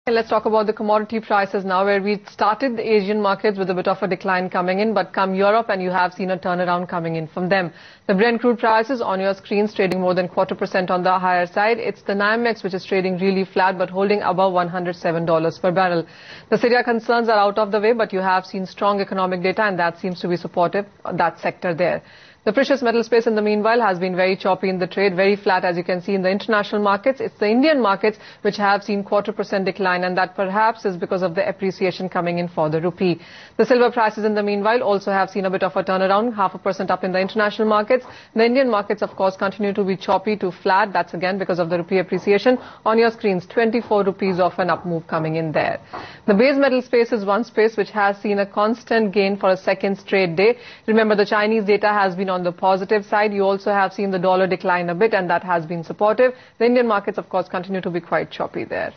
Let's talk about the commodity prices now, where we started the Asian markets with a bit of a decline coming in, but come Europe and you have seen a turnaround coming in from them. The Brent crude prices on your screens trading more than 0.25% on the higher side. It's the NYMEX which is trading really flat but holding above $107 per barrel. The Syria concerns are out of the way, but you have seen strong economic data and that seems to be supportive of that sector there. The precious metal space in the meanwhile has been very choppy in the trade, very flat as you can see in the international markets. It's the Indian markets which have seen 0.25% decline, and that perhaps is because of the appreciation coming in for the rupee. The silver prices in the meanwhile also have seen a bit of a turnaround, 0.5% up in the international markets. The Indian markets of course continue to be choppy to flat. That's again because of the rupee appreciation. On your screens, 24 rupees of an up move coming in there. The base metal space is one space which has seen a constant gain for a second straight day. Remember, the Chinese data has been on the positive side. You also have seen the dollar decline a bit and that has been supportive. The Indian markets of course continue to be quite choppy there.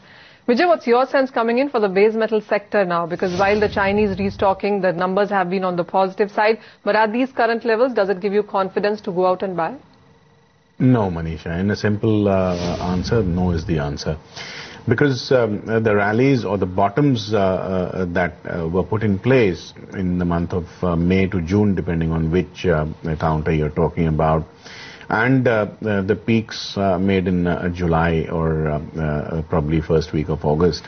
Vijay, what's your sense coming in for the base metal sector now? Because while the Chinese restocking, the numbers have been on the positive side, but at these current levels, does it give you confidence to go out and buy? No, Manisha. In a simple answer, no is the answer. Because the rallies or the bottoms that were put in place in the month of May to June, depending on which counter you're talking about, and the peaks made in July or probably first week of August.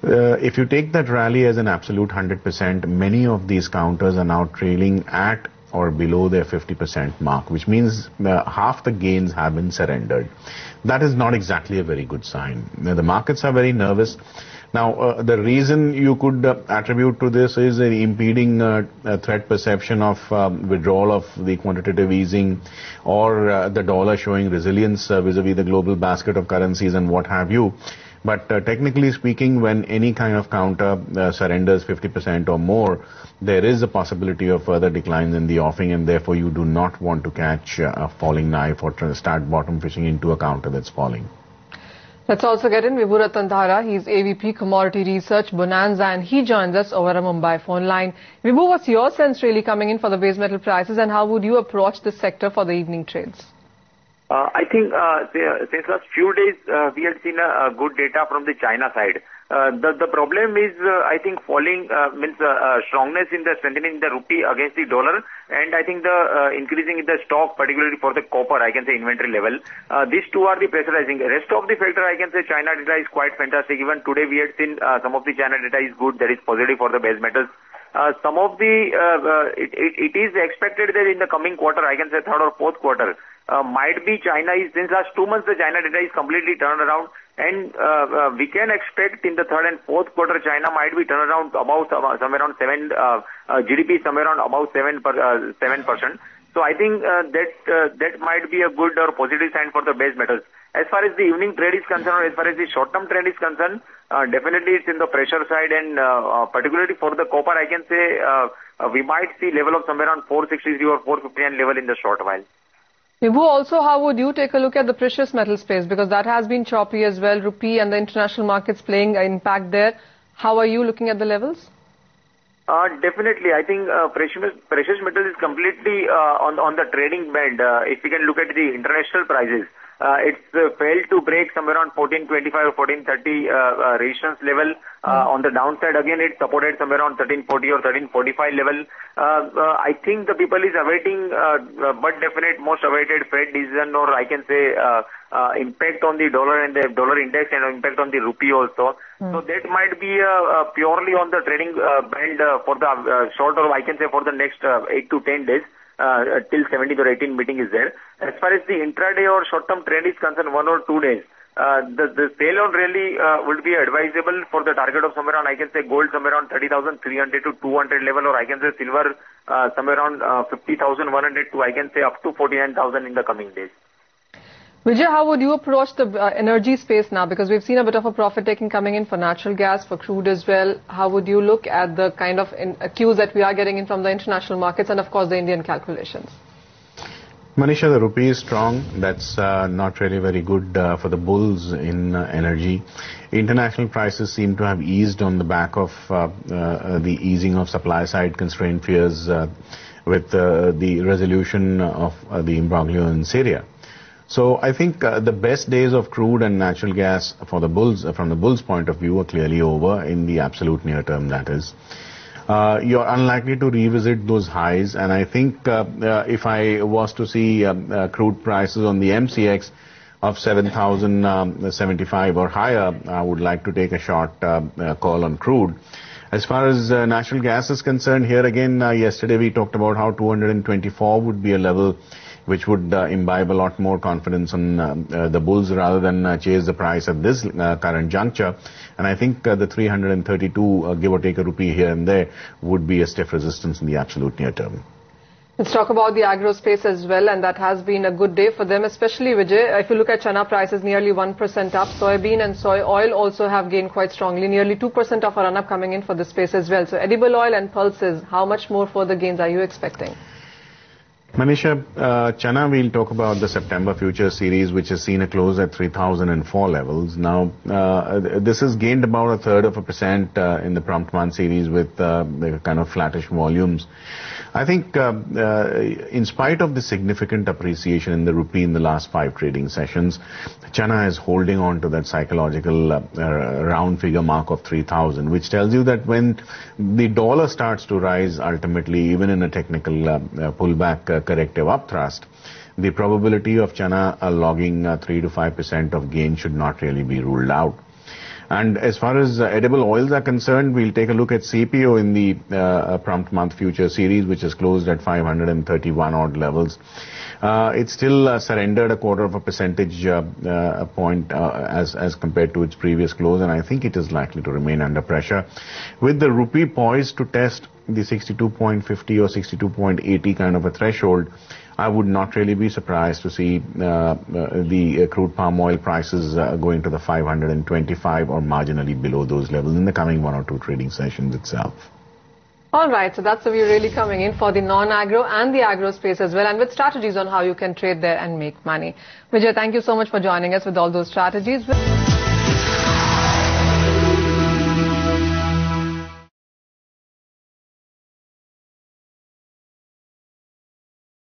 If you take that rally as an absolute 100%, many of these counters are now trailing at or below their 50% mark, which means half the gains have been surrendered. That is not exactly a very good sign. The markets are very nervous. Now, the reason you could attribute to this is an impeding threat perception of withdrawal of the quantitative easing, or the dollar showing resilience vis-a-vis the global basket of currencies and what have you. But technically speaking, when any kind of counter surrenders 50% or more, there is a possibility of further declines in the offing, and therefore you do not want to catch a falling knife or start bottom fishing into a counter that's falling. Let's also get in Vwatch. He's AVP Commodity Research Bonanza, and he joins us over a Mumbai phone line. Vibhu, what's your sense really coming in for the base metal prices, and how would you approach this sector for the evening trades? I think since last few days we had seen a good data from the China side. The problem is I think falling means strongness in the strengthening the rupee against the dollar, and I think the increasing in the stock, particularly for the copper, I can say inventory level. These two are the pressurizing. Rest of the factor, I can say China data is quite fantastic. Even today we had seen some of the China data is good. That is positive for the base metals. Some of the it is expected that in the coming quarter, I can say third or fourth quarter, might be China is, since last 2 months the China data is completely turned around, and we can expect in the third and fourth quarter China might be turned around about somewhere around 7 GDP somewhere around about 7%. So I think that might be a good or positive sign for the base metals. As far as the evening trade is concerned, or as far as the short-term trend is concerned, definitely it's in the pressure side, and particularly for the copper, I can say we might see level of somewhere around 463 or 459 level in the short while. Vibhu, also how would you take a look at the precious metal space, because that has been choppy as well, rupee and the international markets playing an impact there. How are you looking at the levels? Definitely, I think precious metal is completely on the trading band. If we can look at the international prices, it's failed to break somewhere around 1425 or 1430 resistance level. On the downside, again, it's supported somewhere around 1340 or 1345 level. I think the people is awaiting, but definite most awaited Fed decision, or I can say impact on the dollar and the dollar index, and impact on the rupee also. So that might be purely on the trading band for the short, or I can say for the next 8 to 10 days. Till 17th or 18th meeting is there. As far as the intraday or short-term trend is concerned, 1 or 2 days, the sale on rally would be advisable for the target of somewhere around, I can say gold somewhere around 30,300 to 200 level, or I can say silver somewhere around 50,100 to I can say up to 49,000 in the coming days. Vijay, how would you approach the energy space now? Because we've seen a bit of a profit taking coming in for natural gas, for crude as well. How would you look at the kind of cues that we are getting in from the international markets and, of course, the Indian calculations? Manisha, the rupee is strong. That's not really very good for the bulls in energy. International prices seem to have eased on the back of the easing of supply-side constraint fears with the resolution of the imbroglio in Syria. So I think the best days of crude and natural gas for the bulls, from the bulls' point of view, are clearly over in the absolute near term, that is. You're unlikely to revisit those highs, and I think if I was to see crude prices on the MCX of 7,075 or higher, I would like to take a short call on crude. As far as natural gas is concerned, here again, yesterday we talked about how 224 would be a level which would imbibe a lot more confidence on the bulls rather than chase the price at this current juncture. And I think the 332, give or take a rupee here and there, would be a stiff resistance in the absolute near term. Let's talk about the agro space as well, and that has been a good day for them, especially Vijay. If you look at chana prices, nearly 1% up. Soybean and soy oil also have gained quite strongly, nearly 2% of a run-up coming in for this space as well. So edible oil and pulses, how much more further gains are you expecting? Manisha, chana, we'll talk about the September futures series, which has seen a close at 3,004 levels. Now, this has gained about 1/3% in the prompt month series with the kind of flattish volumes. I think in spite of the significant appreciation in the rupee in the last 5 trading sessions, chana is holding on to that psychological round figure mark of 3,000, which tells you that when the dollar starts to rise ultimately, even in a technical pullback corrective upthrust, the probability of chana logging 3 to 5% of gain should not really be ruled out. And as far as edible oils are concerned, we'll take a look at CPO in the prompt month future series, which is closed at 531 odd levels. It still surrendered 1/4 of a percentage point as compared to its previous close, and I think it is likely to remain under pressure. With the rupee poised to test the 62.50 or 62.80 kind of a threshold, I would not really be surprised to see the crude palm oil prices going to the 525 or marginally below those levels in the coming 1 or 2 trading sessions itself. All right, so that's the view really coming in for the non-agro and the agro space as well, and with strategies on how you can trade there and make money. Vijay, thank you so much for joining us with all those strategies.